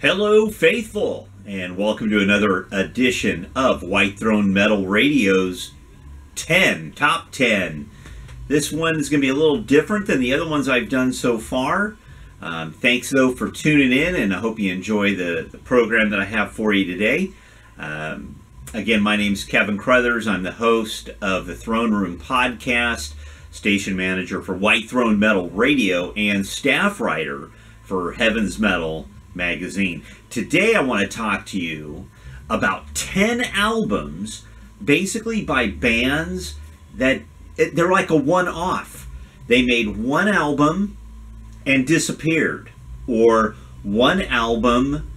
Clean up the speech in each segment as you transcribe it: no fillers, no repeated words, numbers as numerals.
Hello, faithful, and welcome to another edition of White Throne Metal Radio's Top 10. This one is going to be a little different than the other ones I've done so far. Thanks, though, for tuning in, and I hope you enjoy the program that I have for you today. Again, my name's Keven Crothers. I'm the host of the Throne Room podcast, station manager for White Throne Metal Radio, and staff writer for Heaven's Metal magazine. Today I want to talk to you about 10 albums basically by bands that they're like a one-off. They made one album and disappeared, or one album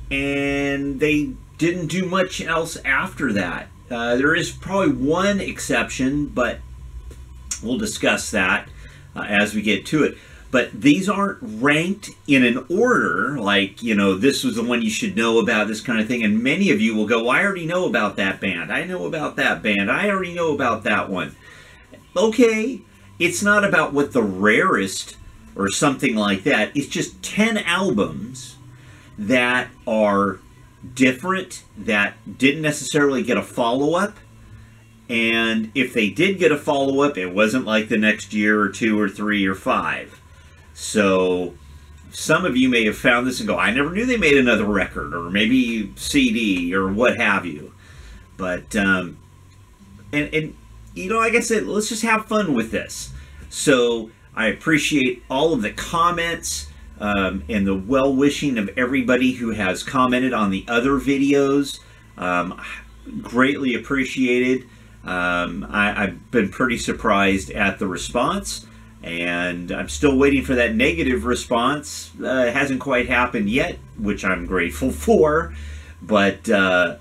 and they didn't do much else after that. There is probably one exception, but we'll discuss that as we get to it. But these aren't ranked in an order, like, you know, this was the one you should know about, this kind of thing. And many of you will go, well, I already know about that band. I know about that band. I already know about that one. Okay, it's not about what the rarest or something like that. It's just 10 albums that are different, that didn't necessarily get a follow-up. And if they did get a follow-up, it wasn't like the next year or two or three or five. So some of you may have found this and go, I never knew they made another record, or maybe CD, or what have you. But, and you know, like I said, let's just have fun with this. So I appreciate all of the comments and the well-wishing of everybody who has commented on the other videos. Greatly appreciated. I've been pretty surprised at the response. And I'm still waiting for that negative response. It hasn't quite happened yet, which I'm grateful for. But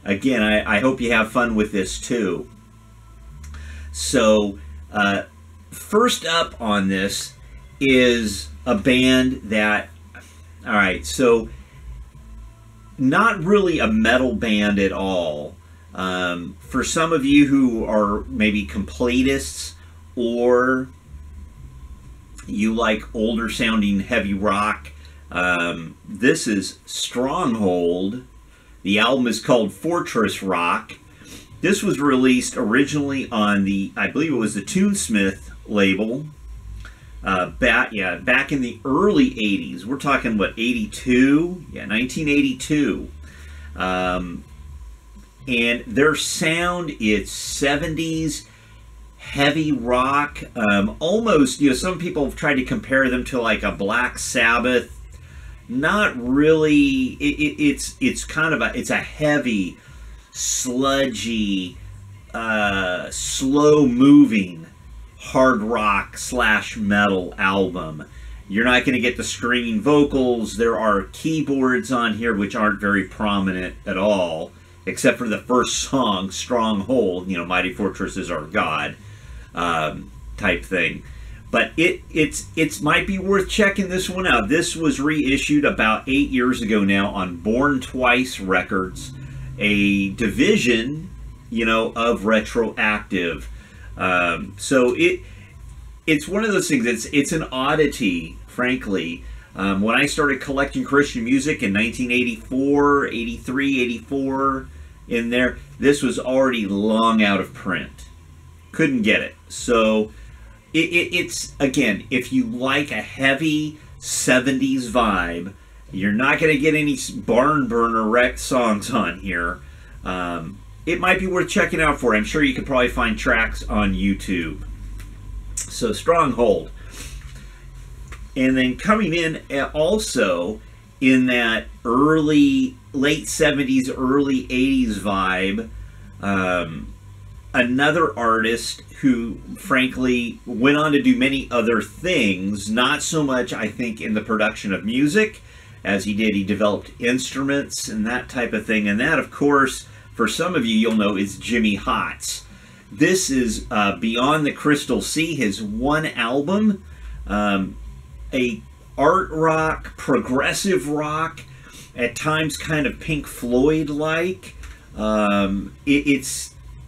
again, I hope you have fun with this too. So first up on this is a band that, all right, so not really a metal band at all. For some of you who are maybe completists, or you like older sounding heavy rock, this is Stronghold. The album is called Fortress Rock. This was released originally on the, I believe it was the Toonsmith label, back in the early 80s. We're talking, what, 82? Yeah, 1982. And their sound is 70s heavy rock, almost, you know, some people have tried to compare them to like a Black Sabbath. Not really. It's kind of it's a heavy, sludgy, slow moving hard rock / metal album. You're not going to get the screaming vocals. There are keyboards on here which aren't very prominent at all, except for the first song, Stronghold, you know, Mighty Fortress is Our God, type thing. But it might be worth checking this one out. This was reissued about 8 years ago now on Born Twice Records, a division, you know, of Retroactive. So it's one of those things. It's an oddity, frankly. When I started collecting Christian music in 1984, 83, 84, in there, this was already long out of print. Couldn't get it. So it's, again, if you like a heavy 70s vibe, you're not going to get any barn burner wreck songs on here. It might be worth checking out for. I'm sure you could probably find tracks on YouTube. So Stronghold. And then coming in also in that late 70s, early 80s vibe, another artist who, frankly, went on to do many other things, not so much, I think, in the production of music as he did. He developed instruments and that type of thing. And that, of course, for some of you, you'll know, is Jimmy Hotz. This is Beyond the Crystal Sea, his one album, a art rock, progressive rock, at times kind of Pink Floyd-like.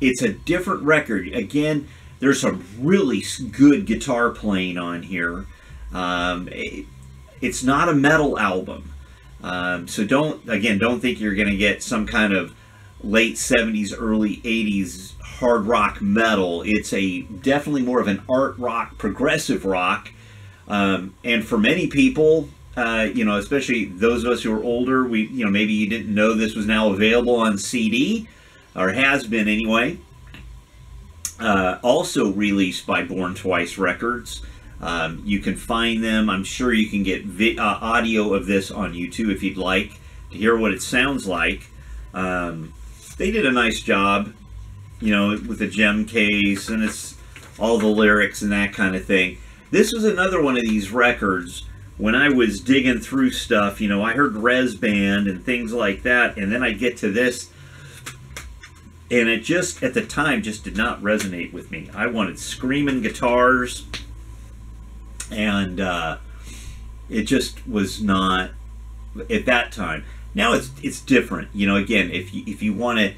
It's a different record. Again, there's some really good guitar playing on here. It's not a metal album. So don't think you're going to get some kind of late 70s, early 80s hard rock metal. It's definitely more of an art rock, progressive rock. And for many people, especially those of us who are older, maybe you didn't know this was now available on CD, or has been anyway. Also released by Born Twice Records. You can find them. I'm sure you can get audio of this on YouTube if you'd like to hear what it sounds like. They did a nice job, with the gem case, and it's all the lyrics and that kind of thing. This was another one of these records. When I was digging through stuff, I heard Res Band and things like that, and then I get to this, and it just, at the time, just did not resonate with me. I wanted screaming guitars, and it just was not at that time. Now it's different. Again, if you want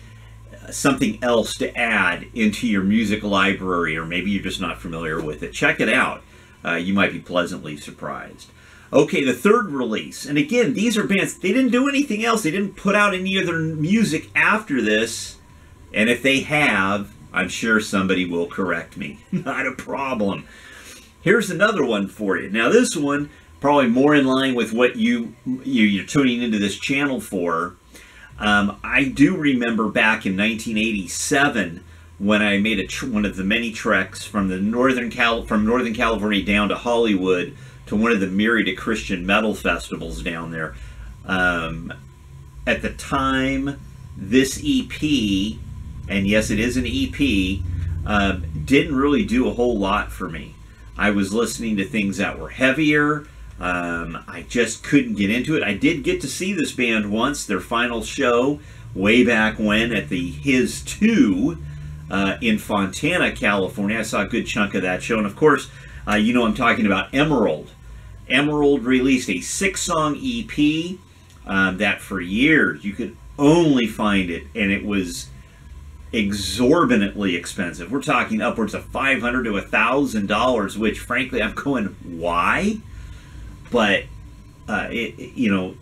something else to add into your music library, or maybe you're just not familiar with it, check it out. You might be pleasantly surprised. Okay, the third release, and again, these are bands, they didn't do anything else. They didn't put out any other music after this, and if they have, I'm sure somebody will correct me. Not a problem. Here's another one for you. Now this one, probably more in line with what you're tuning into this channel for. I do remember back in 1987 when I made one of the many treks from Northern California down to Hollywood to one of the myriad of Christian metal festivals down there. At the time, this EP, and yes, it is an EP, didn't really do a whole lot for me. I was listening to things that were heavier. I just couldn't get into it. I did get to see this band once, their final show, way back when at the His 2 in Fontana, California. I saw a good chunk of that show. And of course, I'm talking about Emerald. Emerald released a 6-song EP that for years you could only find it, and it was exorbitantly expensive. We're talking upwards of $500 to $1,000, which frankly I'm going, why? But it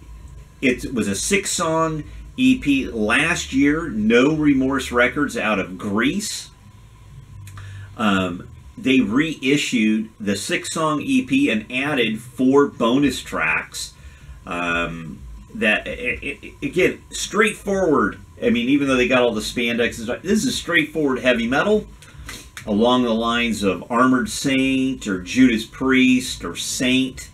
was a 6-song EP. Last year, No Remorse Records out of Greece, they reissued the 6-song EP and added 4 bonus tracks. Again, straightforward. I mean, even though they got all the spandex, this is straightforward heavy metal along the lines of Armored Saint or Judas Priest or Saint,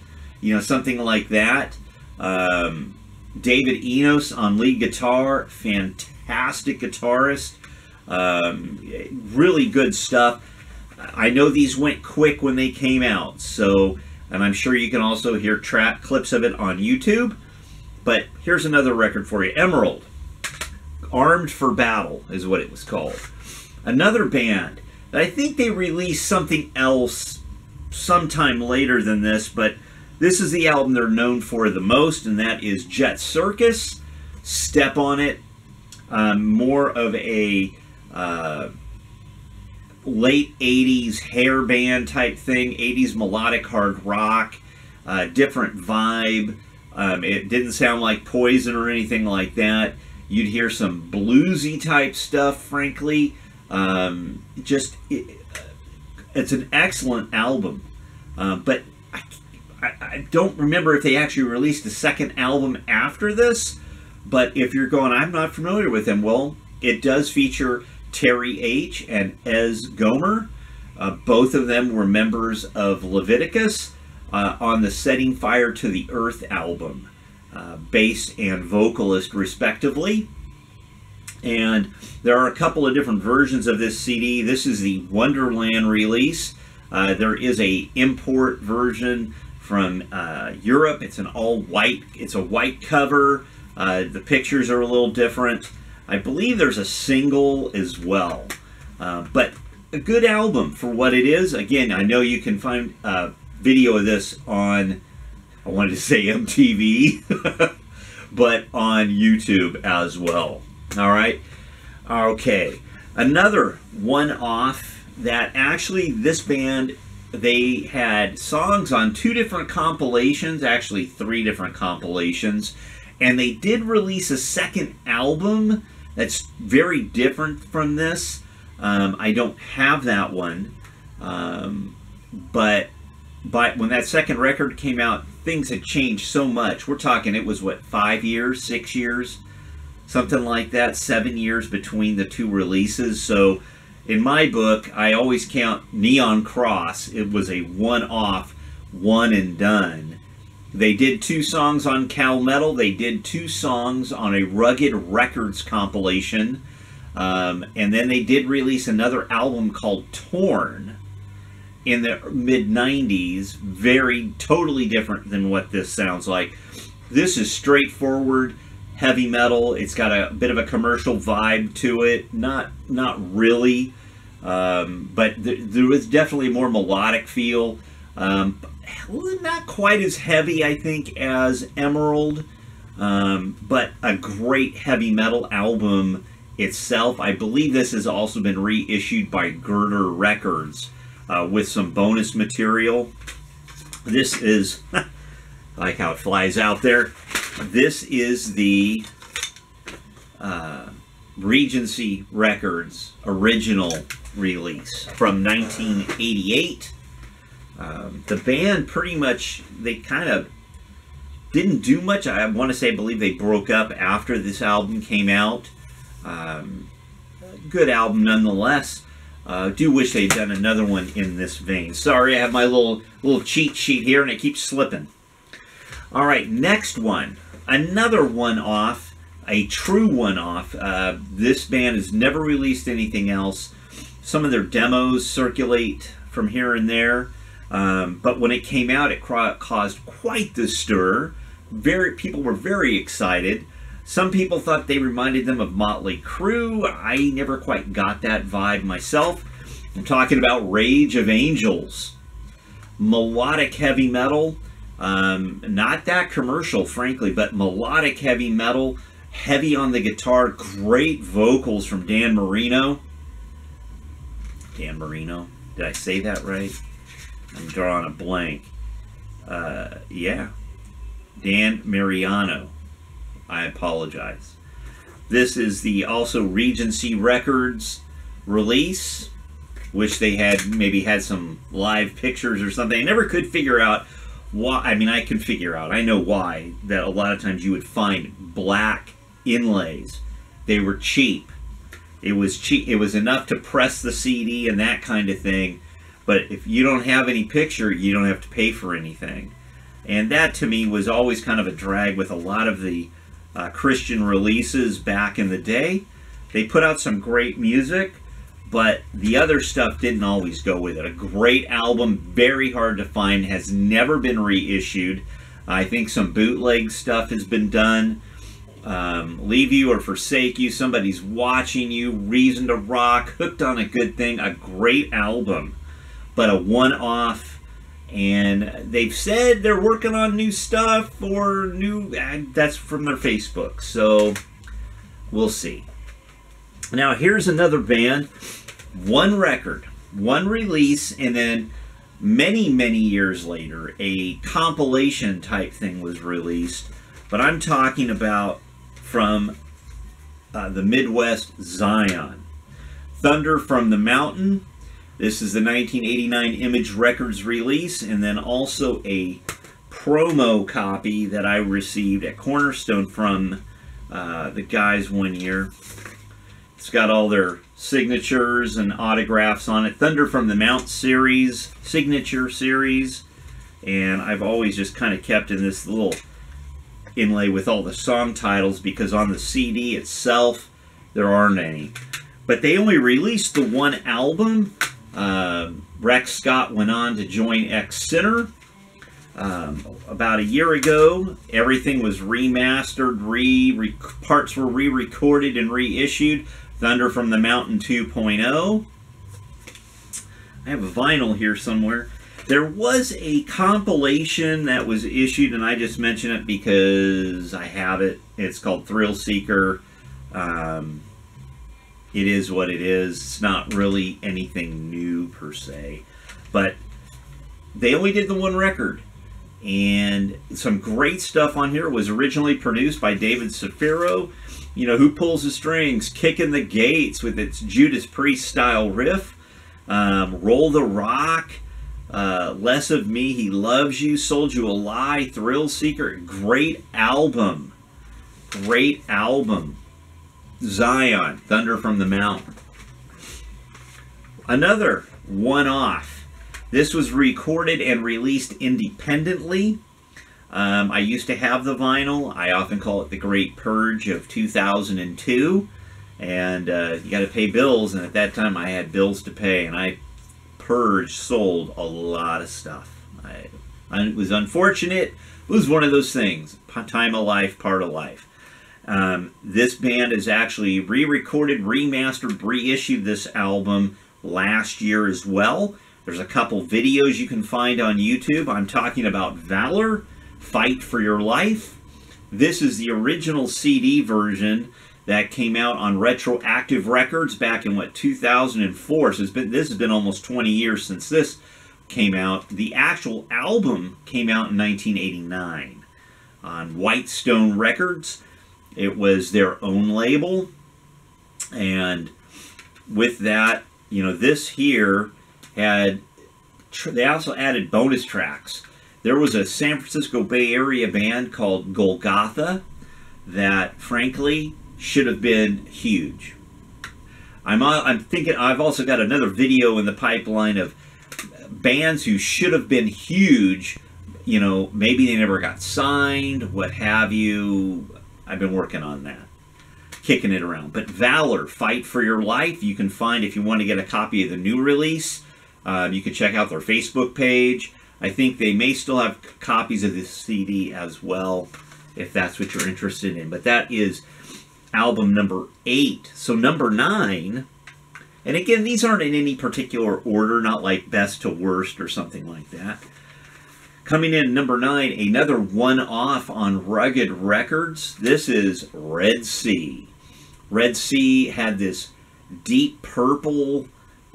something like that. David Enos on lead guitar, fantastic guitarist, really good stuff. I know these went quick when they came out, and I'm sure you can also hear clips of it on YouTube. But here's another record for you. Emerald, Armed for Battle is what it was called. Another band that I think they released something else sometime later than this, but this is the album they're known for the most, and that is Jet Circus. Step on It. More of a late 80s hair band type thing, 80s melodic hard rock, different vibe. It didn't sound like Poison or anything like that. You'd hear some bluesy type stuff, frankly. It's an excellent album. But I don't remember if they actually released a second album after this. But if you're going, I'm not familiar with them, well, it does feature Terry H. and Ez Gomer. Both of them were members of Leviticus on the Setting Fire to the Earth album, bass and vocalist respectively. And there are a couple of different versions of this CD. This is the Wonderland release. There is a import version from Europe. It's an all-white, it's a white cover. The pictures are a little different. I believe there's a single as well. But a good album for what it is. Again, I know you can find a video of this on, I wanted to say MTV, but on YouTube as well. All right. Okay. Another one-off that actually this band they had songs on 2 different compilations, actually 3 different compilations, and they did release a second album that's very different from this. I don't have that one, but when that second record came out, things had changed so much. We're talking, it was what, 5 years, 6 years, something like that, 7 years between the 2 releases. So in my book, I always count Neon Cross. It was a one-off, one and done. They did 2 songs on Cal Metal. They did 2 songs on a Rugged Records compilation. And then they did release another album called Torn in the mid-90s. Totally different than what this sounds like. This is straightforward heavy metal. It's got a bit of a commercial vibe to it. Not really. But there was definitely a more melodic feel. Not quite as heavy, I think, as Emerald, but a great heavy metal album itself. I believe this has also been reissued by Girder Records with some bonus material. This is, I like how it flies out there. This is the Regency Records original release from 1988. The band pretty much, they kind of didn't do much. I want to say, I believe they broke up after this album came out. Good album nonetheless. Do wish they'd done another one in this vein. Sorry, I have my little cheat sheet here and it keeps slipping. All right, next one. Another one-off, a true one-off. This band has never released anything else. Some of their demos circulate from here and there. But when it came out, it caused quite the stir. People were very excited. Some people thought they reminded them of Motley Crue. I never quite got that vibe myself. I'm talking about Rage of Angels. Melodic heavy metal. Not that commercial, frankly, but melodic heavy metal. Heavy on the guitar. Great vocals from Dan Marino. Dan Marino. Did I say that right? I'm drawing a blank. Yeah. Dan Mariano. I apologize. This is the also Regency Records release. Wish they had maybe had some live pictures or something. I never could figure out why. I mean, I can figure out. I know why. That a lot of times you would find black inlays. They were cheap. It was cheap. It was enough to press the CD and that kind of thing. But if you don't have any picture, you don't have to pay for anything. And that, to me, was always kind of a drag with a lot of the Christian releases back in the day. They put out some great music, but the other stuff didn't always go with it. A great album, very hard to find, has never been reissued. I think some bootleg stuff has been done. Leave You or Forsake You, Somebody's Watching You, Reason to Rock, Hooked on a Good Thing, a great album, but a one-off. And they've said they're working on new stuff or new, that's from their Facebook, so we'll see. Now here's another band, one record, one release, and then many years later a compilation type thing was released. But I'm talking about from the Midwest, Zion. Thunder from the Mountain. This is the 1989 Image Records release, and then also a promo copy that I received at Cornerstone from the guys one year. It's got all their signatures and autographs on it. Thunder from the Mount series, signature series, and I've always just kind of kept in this little inlay with all the song titles because on the CD itself there aren't any. But they only released the one album. Rex Scott went on to join X Sinner about a year ago. Everything was remastered, parts were re-recorded and reissued. Thunder from the Mountain 2.0. I have a vinyl here somewhere. There was a compilation that was issued, and I just mention it because I have it. It's called Thrill Seeker. It is what it is. It's not really anything new per se. But they only did the one record. And some great stuff on here. It was originally produced by David Safiro. You know, Who Pulls the Strings, Kicking the Gates with its Judas Priest style riff, Roll the Rock, Less of Me, He Loves You, Sold You a Lie, Thrill Seeker. Great album. Great album. Zion, Thunder from the Mountain. Another one-off. This was recorded and released independently. I used to have the vinyl. I often call it the Great Purge of 2002. And you got to pay bills, and at that time I had bills to pay, and I sold a lot of stuff. It was unfortunate. It was one of those things. Time of life, part of life. This band is actually re-recorded, remastered, reissued this album last year as well. There's a couple videos you can find on YouTube. I'm talking about Valor, Fight for Your Life. This is the original CD version that came out on Retroactive Records back in, 2004. So this has been almost 20 years since this came out. The actual album came out in 1989 on Whitestone Records. It was their own label. And with that, you know, this here they also added bonus tracks. There was a San Francisco Bay Area band called Golgotha that, frankly, should have been huge. I'm thinking I've also got another video in the pipeline of bands who should have been huge. You know, maybe they never got signed, what have you. I've been working on that, kicking it around. But Valor, Fight for Your Life, you can find if you want to get a copy of the new release. You can check out their Facebook page. I think they may still have copies of this CD as well, if that's what you're interested in. But that is album number 8. So number 9, and again, these aren't in any particular order, not like best to worst or something like that. Coming in number 9, another one-off on Rugged Records. This is Red Sea. Red Sea had this deep purple,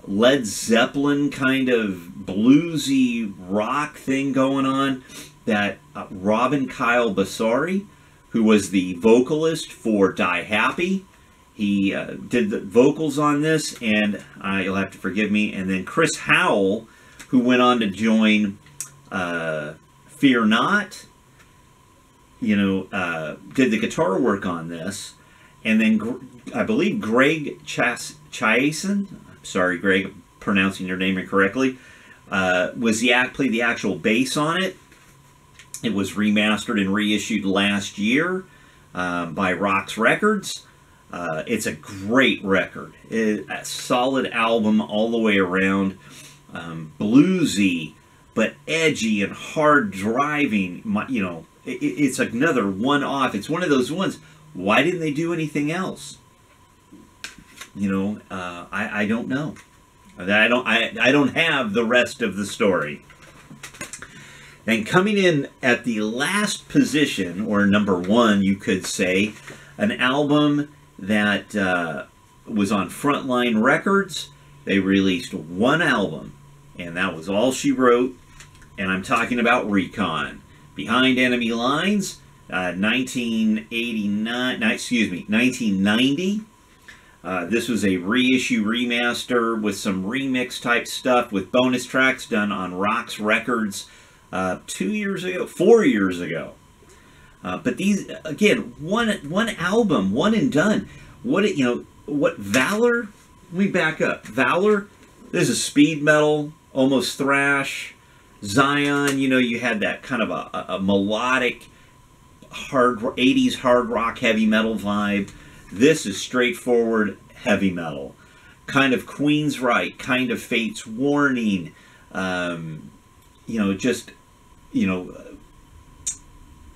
Led Zeppelin kind of bluesy rock thing going on that Robin Kyle Basari, who was the vocalist for Die Happy, he did the vocals on this, and you'll have to forgive me. And then Chris Howell, who went on to join Fear Not, you know, did the guitar work on this. And then I believe Greg Chiason, sorry, Greg, pronouncing your name incorrectly, played the actual bass on it. It was remastered and reissued last year by Rox Records. It's a great record. A solid album all the way around. Bluesy, but edgy and hard driving. You know, it's another one-off. It's one of those ones. Why didn't they do anything else? You know, I don't know. I don't have the rest of the story. And coming in at the last position, or number 1, you could say, an album that was on Frontline Records. They released one album, and that was all she wrote. And I'm talking about Recon. Behind Enemy Lines, 1990. This was a reissue remaster with some remix type stuff with bonus tracks done on Rox Records 4 years ago. But these, again, one album, one and done. What Valor? Let me back up. Valor, this is speed metal, almost thrash. Zion, you know, you had that kind of a melodic, 80s hard rock, heavy metal vibe. This is straightforward heavy metal. Kind of Queen's Right, kind of Fate's Warning.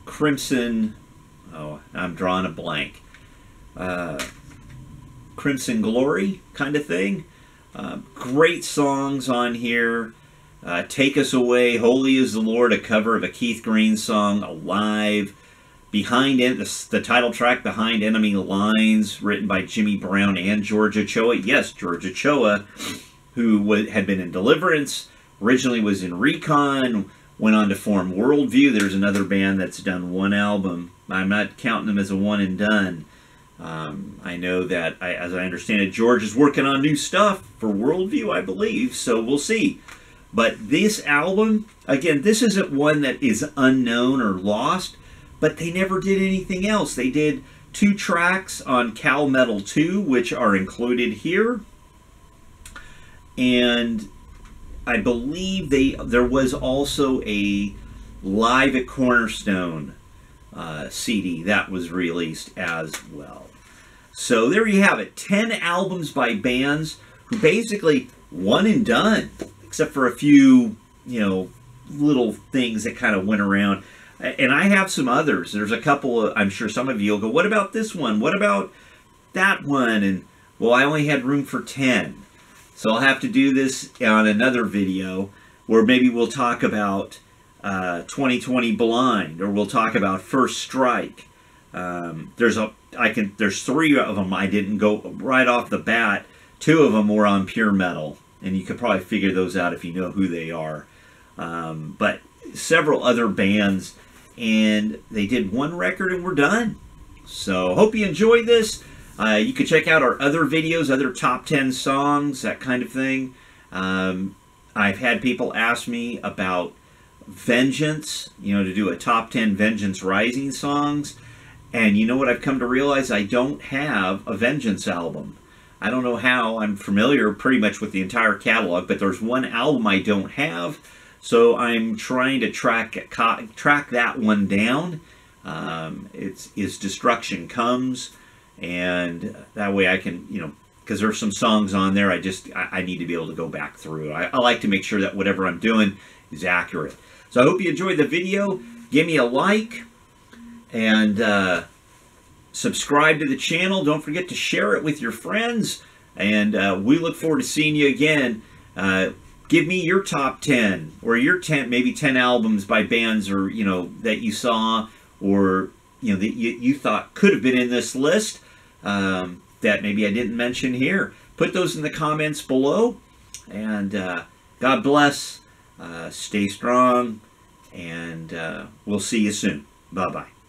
Crimson, I'm drawing a blank. Crimson Glory kind of thing. Great songs on here. Take Us Away, Holy is the Lord, a cover of a Keith Green song, Alive. The title track, Behind Enemy Lines, written by Jimmy Brown and George Ochoa. Yes, George Ochoa, who had been in Deliverance, originally was in Recon, went on to form Worldview. There's another band that's done one album. I'm not counting them as a one and done. I know that, as I understand it, George is working on new stuff for Worldview, I believe, so we'll see. But this album, again, this isn't one that is unknown or lost, but they never did anything else. They did 2 tracks on Cal Metal 2, which are included here. And I believe there was also a Live at Cornerstone CD that was released as well. So there you have it. 10 albums by bands who basically one and done, except for a few, you know, little things that kind of went around. And I have some others. There's a couple of, I'm sure some of you will go, what about this one? What about that one? And, well, I only had room for 10. So I'll have to do this on another video where maybe we'll talk about 2020 Blind, or we'll talk about First Strike. There's 3 of them I didn't go right off the bat. 2 of them were on Pure Metal, and you could probably figure those out if you know who they are. But several other bands, and they did 1 record and we're done. So hope you enjoyed this. You can check out our other videos, other top 10 songs, that kind of thing. I've had people ask me about Vengeance, you know, to do a top 10 Vengeance Rising songs. And you know what I've come to realize? I don't have a Vengeance album. I don't know how. I'm familiar pretty much with the entire catalog, but there's one album I don't have. So I'm trying to track that one down. It's Destruction Comes. And that way I can, you know, because there's some songs on there I need to be able to go back through. I like to make sure that whatever I'm doing is accurate. So I hope you enjoyed the video. Give me a like and subscribe to the channel. Don't forget to share it with your friends. And we look forward to seeing you again. Give me your top 10 or your maybe 10 albums by bands, or, you know, that you saw, or, you know, that you thought could have been in this list that maybe I didn't mention here. Put those in the comments below. And God bless. Stay strong. And we'll see you soon. Bye-bye.